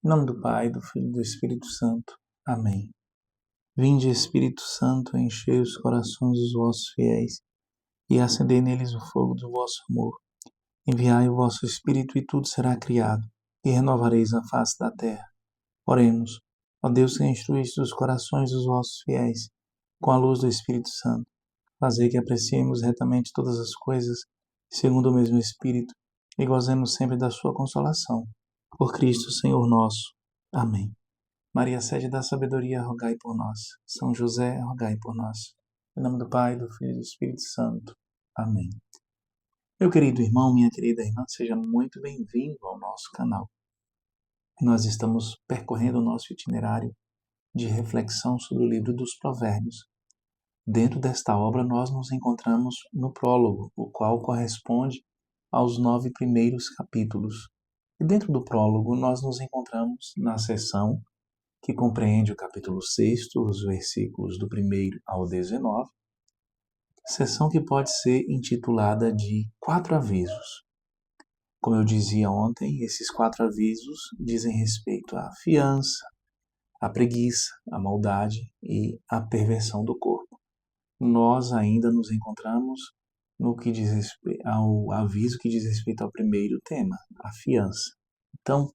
Em nome do Pai, do Filho e do Espírito Santo. Amém. Vinde, Espírito Santo, enchei os corações dos vossos fiéis e acendei neles o fogo do vosso amor. Enviai o vosso Espírito e tudo será criado, e renovareis a face da terra. Oremos. Ó Deus que instruíste os corações dos vossos fiéis com a luz do Espírito Santo, fazei que apreciemos retamente todas as coisas, segundo o mesmo Espírito, e gozemos sempre da sua consolação. Por Cristo, Senhor nosso. Amém. Maria, sede da sabedoria, rogai por nós. São José, rogai por nós. Em nome do Pai, do Filho e do Espírito Santo. Amém. Meu querido irmão, minha querida irmã, seja muito bem-vindo ao nosso canal. Nós estamos percorrendo o nosso itinerário de reflexão sobre o livro dos Provérbios. Dentro desta obra, nós nos encontramos no prólogo, o qual corresponde aos 9 primeiros capítulos. E dentro do prólogo, nós nos encontramos na seção que compreende o capítulo 6, os versículos do 1º ao 19, seção que pode ser intitulada de 4 avisos. Como eu dizia ontem, esses 4 avisos dizem respeito à fiança, à preguiça, à maldade e à perversão do corpo. Nós ainda nos encontramos no que diz respeito ao aviso que diz respeito ao primeiro tema, a fiança. Então,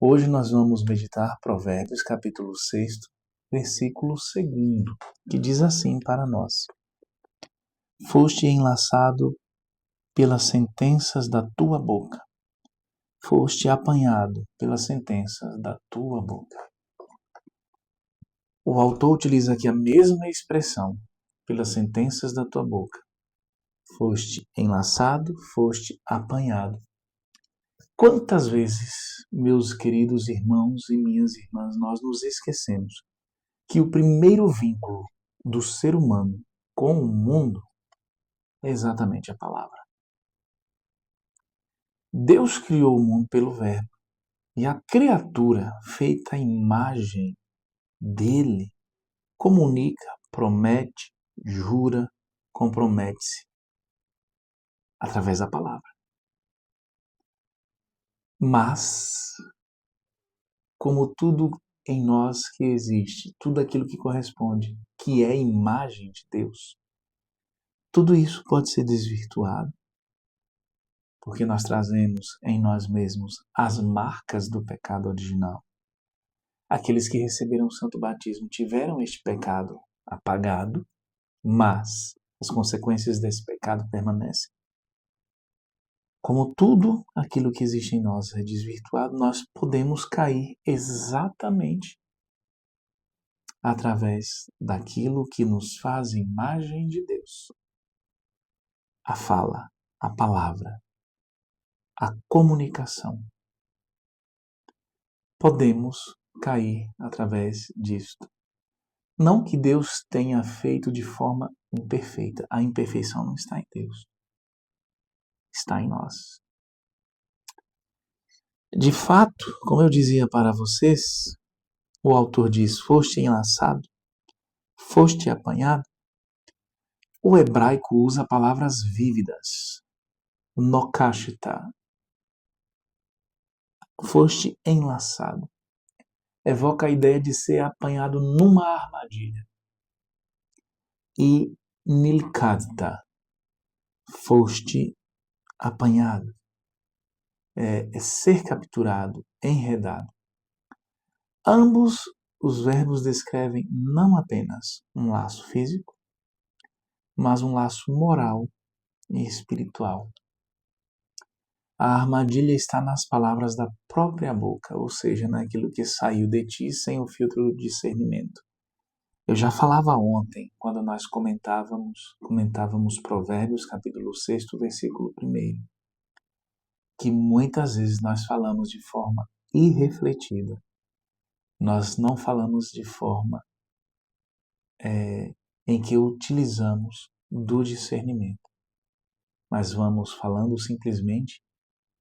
hoje nós vamos meditar Provérbios, capítulo 6, versículo 2, que diz assim para nós: Foste enlaçado pelas sentenças da tua boca, foste apanhado pelas sentenças da tua boca. O autor utiliza aqui a mesma expressão, pelas sentenças da tua boca. Foste enlaçado, foste apanhado. Quantas vezes, meus queridos irmãos e minhas irmãs, nós nos esquecemos que o primeiro vínculo do ser humano com o mundo é exatamente a palavra. Deus criou o mundo pelo Verbo, e a criatura, feita à imagem dele, comunica, promete, jura, compromete-se através da palavra. Mas, como tudo em nós que existe, tudo aquilo que corresponde, que é imagem de Deus, tudo isso pode ser desvirtuado, porque nós trazemos em nós mesmos as marcas do pecado original. Aqueles que receberam o santo batismo tiveram este pecado apagado, mas as consequências desse pecado permanecem. Como tudo aquilo que existe em nós é desvirtuado, nós podemos cair exatamente através daquilo que nos faz imagem de Deus. A fala, a palavra, a comunicação. Podemos cair através disto. Não que Deus tenha feito de forma imperfeita. A imperfeição não está em Deus. Está em nós. De fato, como eu dizia para vocês, o autor diz, foste enlaçado, foste apanhado. O hebraico usa palavras vívidas. Nokashita. Foste enlaçado. Evoca a ideia de ser apanhado numa armadilha. E nilkadta. Foste apanhado. É ser capturado, enredado. Ambos os verbos descrevem não apenas um laço físico, mas um laço moral e espiritual. A armadilha está nas palavras da própria boca, ou seja, naquilo que saiu de ti sem o filtro do discernimento. Eu já falava ontem, quando nós comentávamos Provérbios, capítulo 6, versículo 1, que muitas vezes nós falamos de forma irrefletida. Nós não falamos de forma em que utilizamos do discernimento, mas vamos falando simplesmente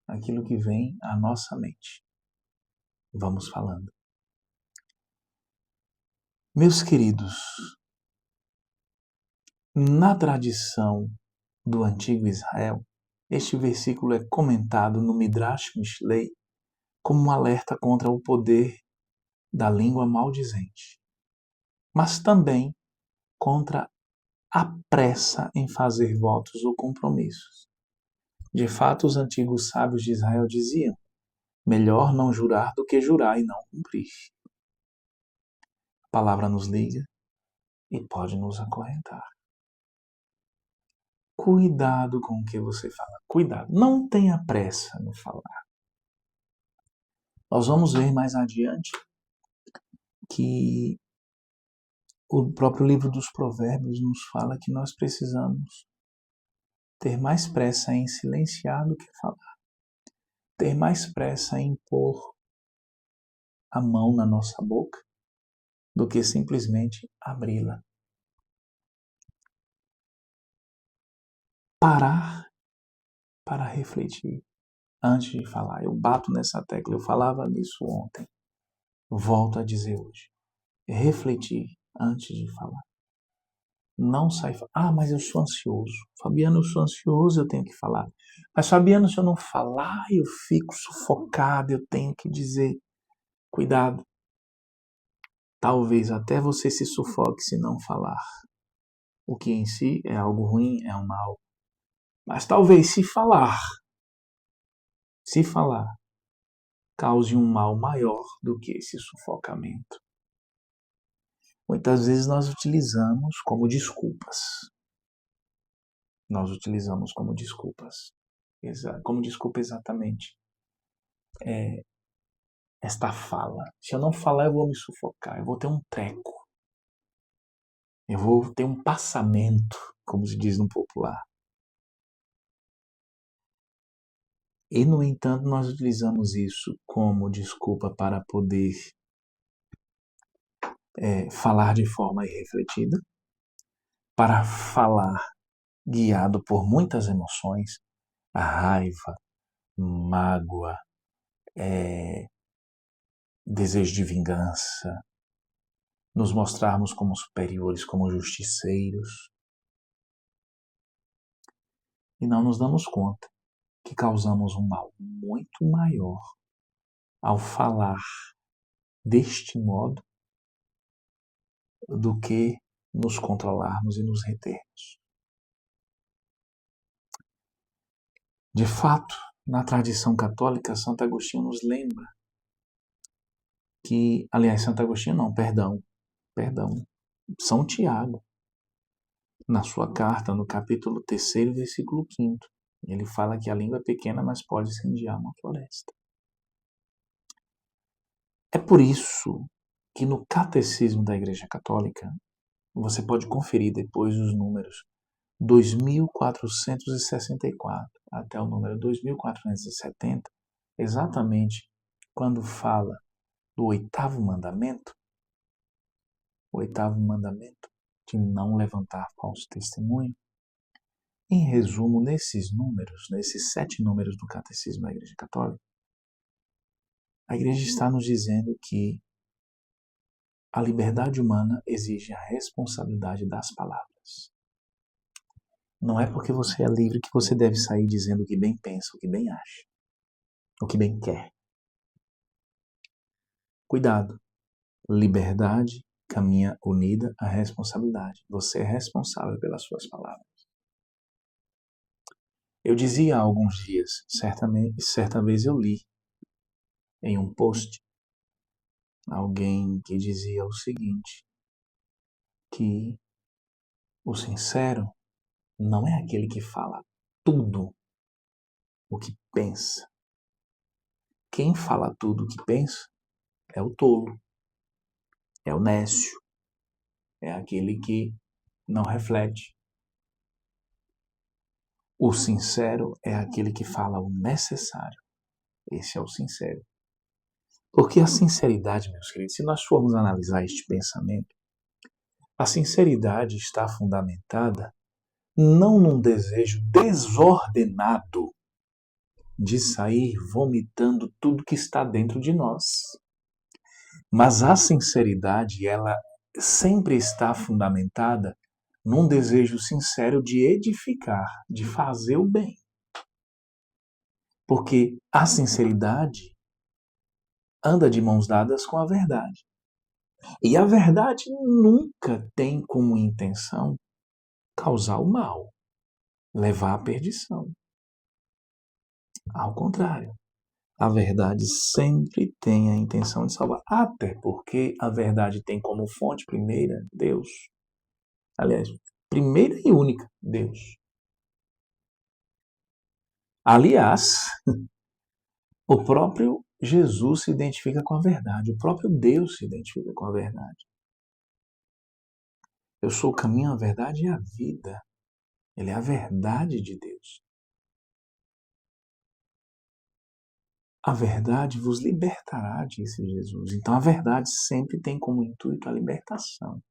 aquilo que vem à nossa mente. Vamos falando. Meus queridos, na tradição do antigo Israel, este versículo é comentado no Midrash Mishlei como um alerta contra o poder da língua maldizente, mas também contra a pressa em fazer votos ou compromissos. De fato, os antigos sábios de Israel diziam: melhor não jurar do que jurar e não cumprir. A palavra nos liga e pode nos acorrentar. Cuidado com o que você fala. Cuidado. Não tenha pressa no falar. Nós vamos ver mais adiante que o próprio livro dos Provérbios nos fala que nós precisamos ter mais pressa em silenciar do que falar. Ter mais pressa em pôr a mão na nossa boca do que simplesmente abri-la. Parar para refletir antes de falar. Eu bato nessa tecla, eu falava nisso ontem. Volto a dizer hoje. Refletir antes de falar. Não sai falando, mas eu sou ansioso. Fabiano, eu sou ansioso, eu tenho que falar. Mas Fabiano, se eu não falar, eu fico sufocado, eu tenho que dizer. Cuidado. Talvez até você se sufoque se não falar. O que em si é algo ruim, é um mal. Mas talvez se falar, cause um mal maior do que esse sufocamento. Muitas vezes nós utilizamos como desculpas. Como desculpa exatamente esta fala. Se eu não falar, eu vou me sufocar, eu vou ter um treco. Eu vou ter um passamento, como se diz no popular. E, no entanto, nós utilizamos isso como desculpa para poder falar de forma irrefletida, para falar guiado por muitas emoções, a raiva, mágoa, desejo de vingança, nos mostrarmos como superiores, como justiceiros. E não nos damos conta que causamos um mal muito maior ao falar deste modo do que nos controlarmos e nos retermos. De fato, na tradição católica, Santo Agostinho nos lembra que, aliás, Santo Agostinho não, perdão, São Tiago, na sua carta, no capítulo 3º, versículo 5º, ele fala que a língua é pequena, mas pode incendiar uma floresta. É por isso que no Catecismo da Igreja Católica, você pode conferir depois os números 2464 até o número 2470, exatamente quando fala do oitavo mandamento de não levantar falso testemunho. Em resumo, nesses 7 números do Catecismo da Igreja Católica, a Igreja está nos dizendo que a liberdade humana exige a responsabilidade das palavras. Não é porque você é livre que você deve sair dizendo o que bem pensa, o que bem acha, o que bem quer. Cuidado. Liberdade caminha unida à responsabilidade. Você é responsável pelas suas palavras. Eu dizia há alguns dias, certa vez eu li em um post alguém que dizia o seguinte, que o sincero não é aquele que fala tudo o que pensa. Quem fala tudo o que pensa é o tolo, é o nécio, é aquele que não reflete. O sincero é aquele que fala o necessário. Esse é o sincero. Porque a sinceridade, meus queridos, se nós formos analisar este pensamento, a sinceridade está fundamentada não num desejo desordenado de sair vomitando tudo que está dentro de nós. Mas a sinceridade, ela sempre está fundamentada num desejo sincero de edificar, de fazer o bem. Porque a sinceridade anda de mãos dadas com a verdade. E a verdade nunca tem como intenção causar o mal, levar à perdição. Ao contrário, a verdade sempre tem a intenção de salvar, até porque a verdade tem como fonte primeira Deus. Aliás, primeira e única, Deus. Aliás, o próprio Jesus se identifica com a verdade, o próprio Deus se identifica com a verdade. Eu sou o caminho, a verdade e a vida. Ele é a verdade de Deus. A verdade vos libertará, disse Jesus. Então a verdade sempre tem como intuito a libertação.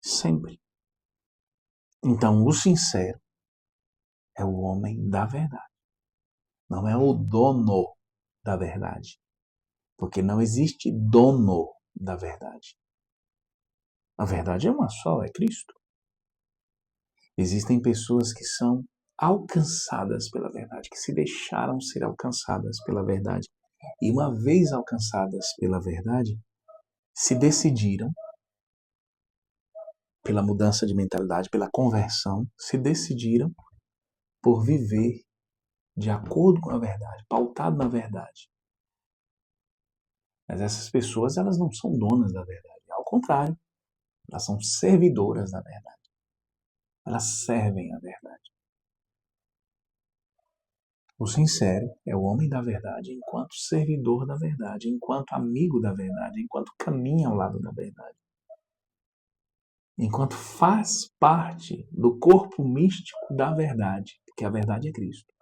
Sempre. Então o sincero é o homem da verdade. Não é o dono da verdade. Porque não existe dono da verdade. A verdade é uma só, é Cristo. Existem pessoas que são alcançadas pela verdade, que se deixaram ser alcançadas pela verdade. E uma vez alcançadas pela verdade, se decidiram, pela mudança de mentalidade, pela conversão, se decidiram por viver de acordo com a verdade, pautado na verdade. Mas essas pessoas, elas não são donas da verdade. Ao contrário, elas são servidoras da verdade. Elas servem a verdade. O sincero é o homem da verdade enquanto servidor da verdade, enquanto amigo da verdade, enquanto caminha ao lado da verdade. Enquanto faz parte do corpo místico da verdade, porque a verdade é Cristo.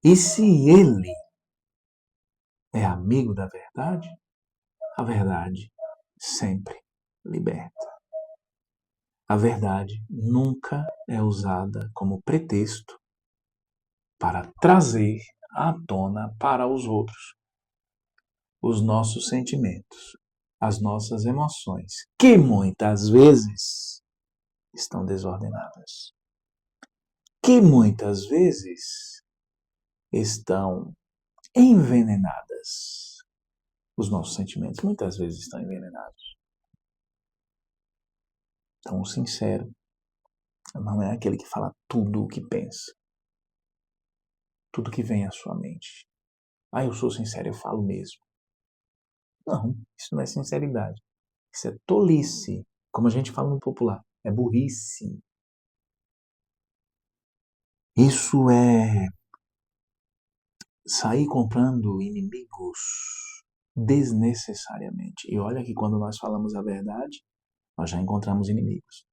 E se ele é amigo da verdade, a verdade sempre liberta. A verdade nunca é usada como pretexto para trazer à tona para os outros os nossos sentimentos, as nossas emoções, que muitas vezes estão desordenadas, que muitas vezes estão envenenadas. Os nossos sentimentos muitas vezes estão envenenados. Então, o sincero não é aquele que fala tudo o que pensa, tudo que vem à sua mente. Ah, eu sou sincero, eu falo mesmo. Não, isso não é sinceridade. Isso é tolice. Como a gente fala no popular, é burrice. Isso é sair comprando inimigos desnecessariamente. E olha que quando nós falamos a verdade, nós já encontramos inimigos.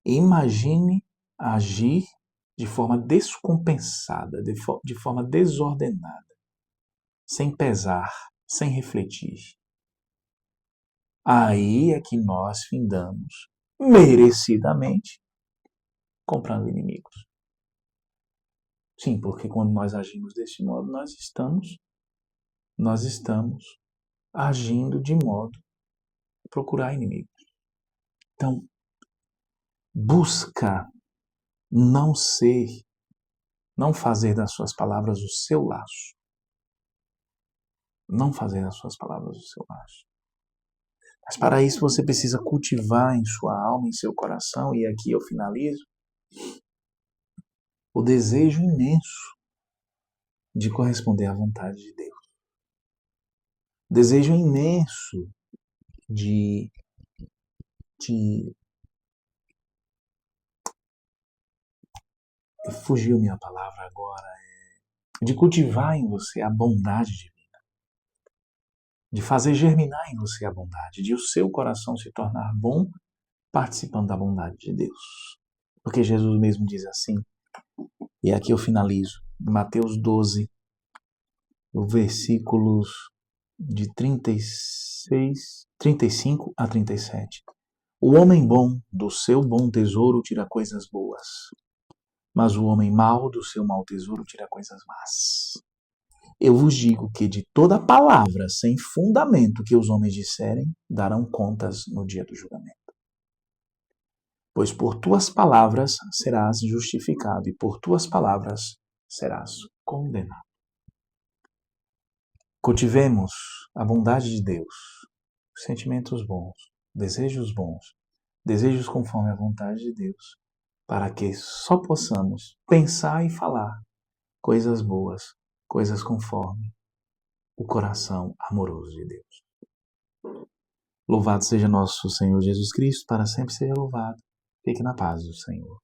Imagine agir de forma descompensada, de forma desordenada, sem pesar, sem refletir. Aí é que nós findamos, merecidamente, comprando inimigos. Sim, porque quando nós agimos desse modo, nós estamos agindo de modo a procurar inimigos. Então, busca não ser, não fazer das suas palavras o seu laço. Não fazer das suas palavras o seu laço. Mas para isso você precisa cultivar em sua alma, em seu coração, e aqui eu finalizo, o desejo imenso de corresponder à vontade de Deus. O desejo imenso de fugiu minha palavra agora, de cultivar em você a bondade divina, de fazer germinar em você a bondade, de o seu coração se tornar bom participando da bondade de Deus. Porque Jesus mesmo diz assim, e aqui eu finalizo, Mateus 12, versículos de 35 a 37. O homem bom do seu bom tesouro tira coisas boas, mas o homem mau do seu mau tesouro tira coisas más. Eu vos digo que de toda palavra sem fundamento que os homens disserem, darão contas no dia do julgamento. Pois por tuas palavras serás justificado e por tuas palavras serás condenado. Cultivemos a bondade de Deus, os sentimentos bons, desejos conforme a vontade de Deus, para que só possamos pensar e falar coisas boas, coisas conforme o coração amoroso de Deus. Louvado seja nosso Senhor Jesus Cristo, para sempre seja louvado. Fique na paz do Senhor.